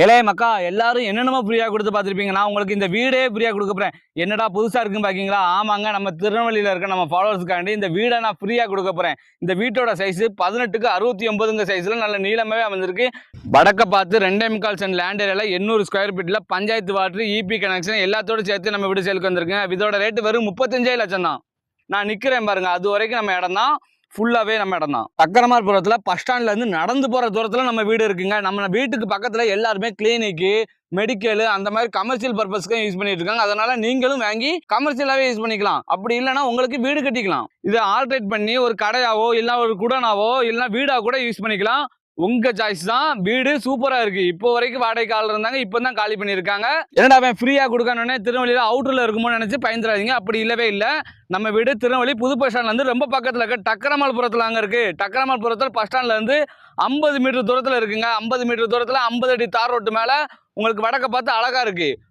ஏலே மக்கா எல்லாரும் என்னென்னமோ ஃப்ரீயா கொடுத்து பார்த்துருப்பீங்க. நான் உங்களுக்கு இந்த வீடே ஃப்ரீயா கொடுக்க போறேன். என்னடா புதுசா இருக்குன்னு பாக்கீங்களா? ஆமாங்க, நம்ம திருநெல்வேலியில இருக்க நம்ம ஃபாலோவர்ஸ்க்காண்டி இந்த வீடை நான் ஃப்ரீயா கொடுக்க போறேன். இந்த வீட்டோட சைஸ் 18க்கு 69 சைஸ்ல நல்ல நீளமாவே அமைஞ்சிருக்கு. வடக்க பார்த்து 2.25 சென்ட் லேண்ட் ஏரியால 800 ஸ்கொயர் ஃபீட்ல பஞ்சாயத்து வாட்டர், இபி கனெக்ஷன் எல்லாத்தோட சேர்த்து நம்ம வீடு சேலுக்கு வந்திருக்கேன். இதோட ரேட்டு வெறும் 35 லட்சம் தான். நான் நிக்கிறேன் பாருங்க, அது வரைக்கும் நம்ம இடம் தான். ஃபுல்லாவே நம்ம இடம் தான். சக்கரமார்புரத்துல பஸ் ஸ்டாண்ட்ல இருந்து நடந்து போற தூரத்துல நம்ம வீடு இருக்குங்க. நம்ம வீட்டுக்கு பக்கத்துல எல்லாருமே கிளினிக்கு, மெடிக்கல் அந்த மாதிரி கமர்ஷியல் பர்பஸ்க்கு யூஸ் பண்ணிட்டு இருக்காங்க. அதனால நீங்களும் வாங்கி கமர்ஷியலாவே யூஸ் பண்ணிக்கலாம். அப்படி இல்லைன்னா உங்களுக்கு வீடு கட்டிக்கலாம். இதை ஆல்ட்ரேட் பண்ணி ஒரு கடையாவோ இல்ல ஒரு குடனாவோ இல்ல வீடா கூட யூஸ் பண்ணிக்கலாம். உங்க சாய்ஸ் தான். வீடு சூப்பரா இருக்கு. இப்போ வரைக்கும் வாடகைக்கு ஆள் இருந்தாங்க, இப்போ தான் காலி பண்ணியிருக்காங்க. என்னடா அவன் ஃப்ரீயா கொடுக்கணும்னே திருநெல்வேலியில அவுட்டர்ல இருக்குமோ நினைச்சு பயந்துடாதீங்க. அப்படி இல்லவே இல்லை. நம்ம வீடு திருநெல்வேலி புது பஸ் ஸ்டாண்ட்ல இருந்து ரொம்ப பக்கத்துல இருக்க டக்கரமால்புரத்துல அங்க இருக்கு. டக்கரமால்புரத்துல பஸ் ஸ்டாண்ட்ல இருந்து 50 மீட்டர் தூரத்துல இருக்குங்க. 50 மீட்டர் தூரத்துல 50 அடி தார் ரோட்டு மேல உங்களுக்கு வடக்க பார்த்து அழகா இருக்கு.